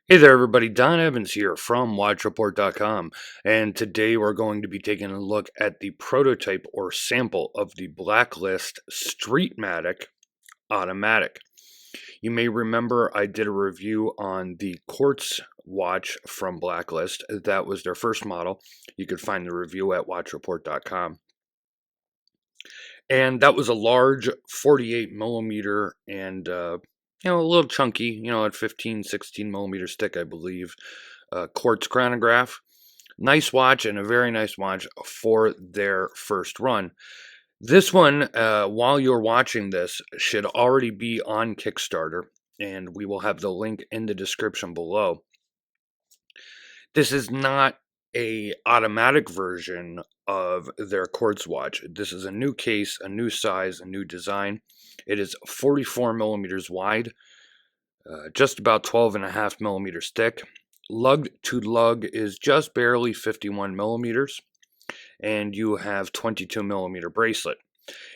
Hey there, everybody. Don Evans here from WatchReport.com, and today we're going to be taking a look at the prototype or sample of the Blacklist Streetmatic automatic. You may remember I did a review on the Quartz watch from Blacklist. That was their first model. You could find the review at WatchReport.com. And that was a large 48 millimeter and a little chunky, at 15, 16 millimeters thick, I believe, quartz chronograph. Nice watch, and a very nice watch for their first run. This one, while you're watching this, should already be on Kickstarter, and we will have the link in the description below. This is not a automatic version of their quartz watch. This is a new case, a new size, a new design. It is 44 millimeters wide, just about 12.5 millimeters thick. Lug to lug is just barely 51 millimeters, and you have 22 millimeter bracelet.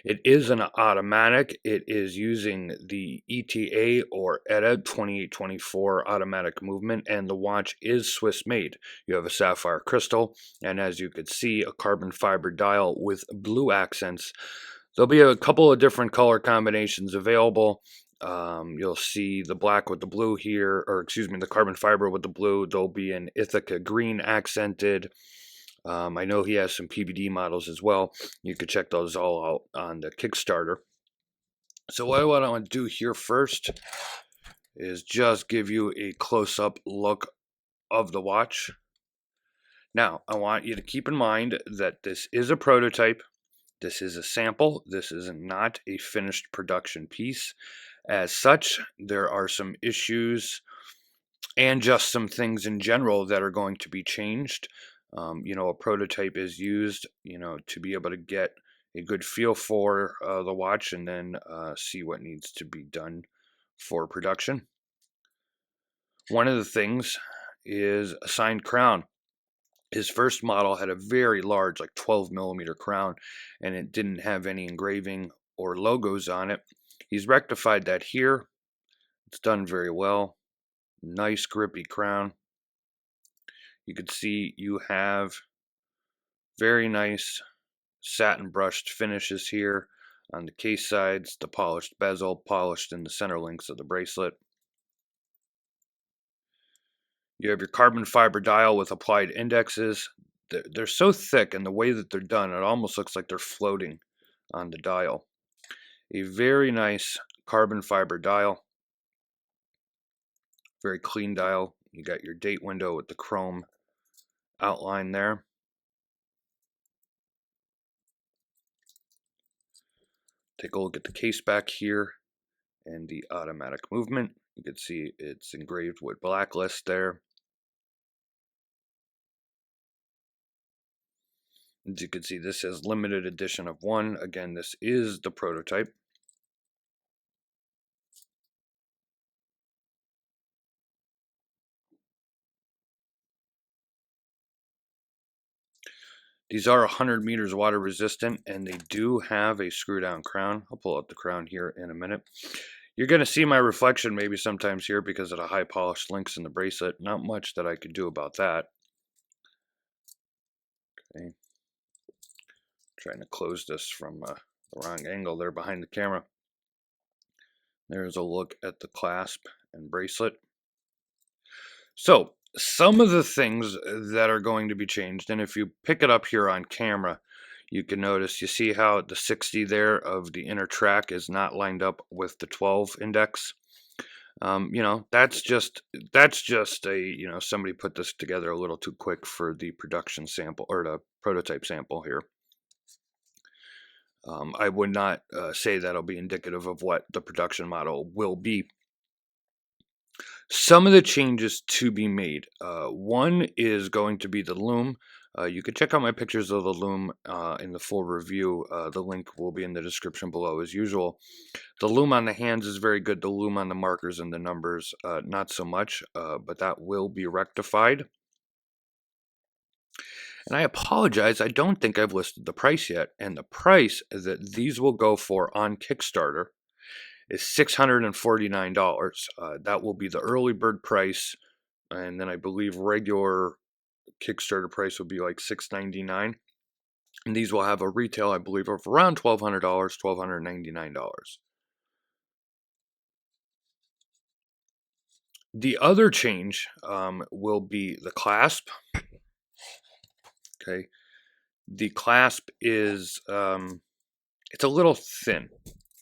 It is an automatic. It is using the ETA or ETA 2824 automatic movement, and the watch is Swiss made. You have a sapphire crystal, and as you could see, a carbon fiber dial with blue accents. There'll be a couple of different color combinations available. You'll see the black with the blue here, or excuse me, the carbon fiber with the blue. There'll be an Ithaca green accented. I know he has some PVD models as well. You could check those all out on the Kickstarter. So what I want to do here first is just give you a close-up look of the watch. Now, I want you to keep in mind that this is a prototype. This is a sample. This is not a finished production piece. As such, there are some issues and just some things in general that are going to be changed. A prototype is used, to be able to get a good feel for the watch and then see what needs to be done for production. One of the things is a signed crown. His first model had a very large, like 12 millimeter crown, and it didn't have any engraving or logos on it. He's rectified that here. It's done very well. Nice grippy crown. You can see you have very nice satin brushed finishes here on the case sides, the polished bezel, polished in the center links of the bracelet. You have your carbon fiber dial with applied indexes. They're so thick, and the way that they're done, it almost looks like they're floating on the dial. A very nice carbon fiber dial. Very clean dial. You got your date window with the chrome outline there. Take a look at the case back here and the automatic movement. You can see it's engraved with Blacklist there. As you can see, this is limited edition of 1. Again, this is the prototype. These are 100 meters water resistant, and they do have a screw down crown. I'll pull out the crown here in a minute. You're going to see my reflection maybe sometimes here because of the high polished links in the bracelet. Not much that I could do about that. Okay. Trying to close this from the wrong angle there behind the camera. There's a look at the clasp and bracelet. So, some of the things that are going to be changed, and if you pick it up here on camera, you can notice, you see how the 60 there of the inner track is not lined up with the 12 index. That's just a, somebody put this together a little too quick for the production sample or the prototype sample here. I would not say that'll be indicative of what the production model will be. Some of the changes to be made. One is going to be the loom. You can check out my pictures of the loom in the full review. The link will be in the description below as usual. The loom on the hands is very good. The loom on the markers and the numbers, not so much, but that will be rectified. And I apologize, I don't think I've listed the price yet. And the price that these will go for on Kickstarter is $649. That will be the early bird price and then I believe regular Kickstarter price would be like $699. And these will have a retail, I believe, of around $1,200, $1,299. The other change will be the clasp. Okay, the clasp is it's a little thin.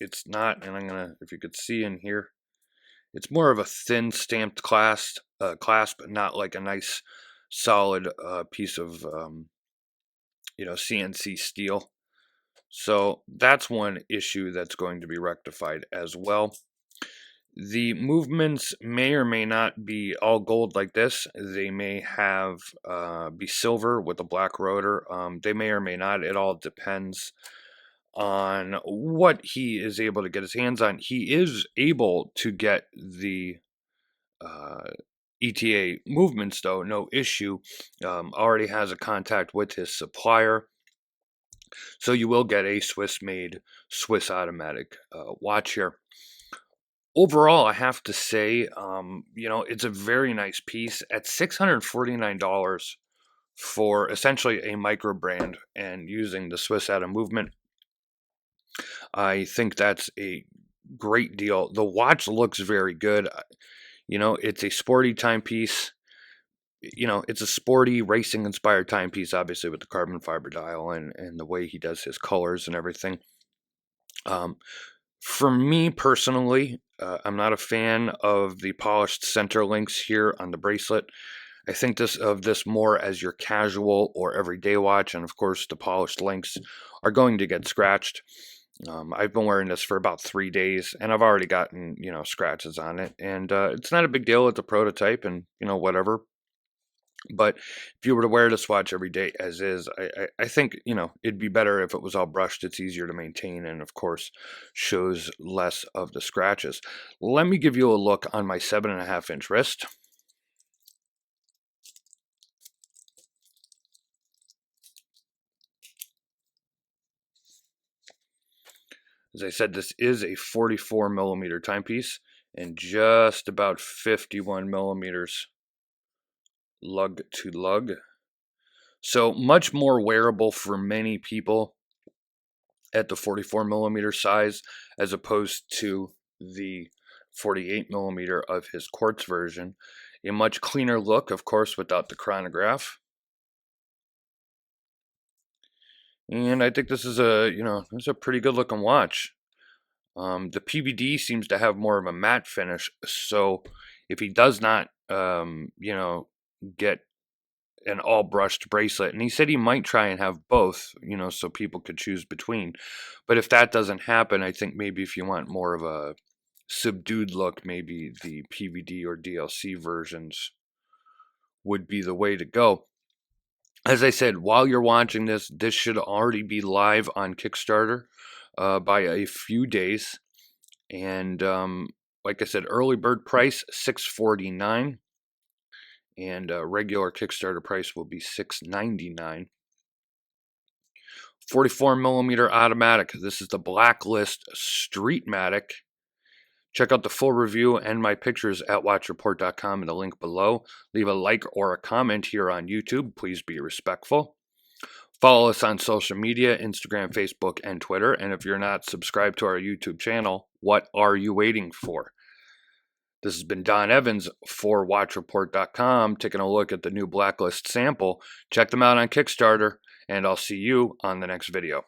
It's not, and I'm gonna, if you could see in here, it's more of a thin stamped clasp, not like a nice solid piece of CNC steel. So that's one issue that's going to be rectified as well. The movements may or may not be all gold like this. They may have be silver with a black rotor. They may or may not. It all depends on what he is able to get his hands on. He is able to get the ETA movements though, no issue. Already has a contact with his supplier. So you will get a Swiss-made, Swiss automatic watch here. Overall, I have to say, it's a very nice piece at $649 for essentially a micro brand and using the Swiss Satin movement. I think that's a great deal. The watch looks very good. It's a sporty timepiece. It's a sporty racing inspired timepiece, obviously with the carbon fiber dial and the way he does his colors and everything. For me personally, I'm not a fan of the polished center links here on the bracelet. I think of this more as your casual or everyday watch, and of course the polished links are going to get scratched. I've been wearing this for about 3 days, and I've already gotten scratches on it, and it's not a big deal. It's a prototype, and whatever. But if you were to wear this watch every day as is, I think, it'd be better if it was all brushed. It's easier to maintain and, of course, shows less of the scratches. Let me give you a look on my 7.5-inch wrist. As I said, this is a 44 millimeter timepiece and just about 51 millimeters lug to lug. So much more wearable for many people at the 44 millimeter size as opposed to the 48 millimeter of his quartz version. A much cleaner look, of course, without the chronograph. And I think this is a pretty good looking watch. The PVD seems to have more of a matte finish, so if he does not, get an all brushed bracelet, and he said he might try and have both, so people could choose between. But if that doesn't happen, I think maybe if you want more of a subdued look, maybe the PVD or DLC versions would be the way to go. As I said, while you're watching this, this should already be live on Kickstarter by a few days. And like I said, early bird price $649, and regular Kickstarter price will be $699. 44 millimeter automatic. This is the Blacklist Streetmatic. Check out the full review and my pictures at watchreport.com in the link below. Leave a like or a comment here on YouTube. Please be respectful. Follow us on social media, Instagram, Facebook, and Twitter. And if you're not subscribed to our YouTube channel, what are you waiting for? This has been Don Evans for watchreport.com, taking a look at the new Blacklist sample. Check them out on Kickstarter, and I'll see you on the next video.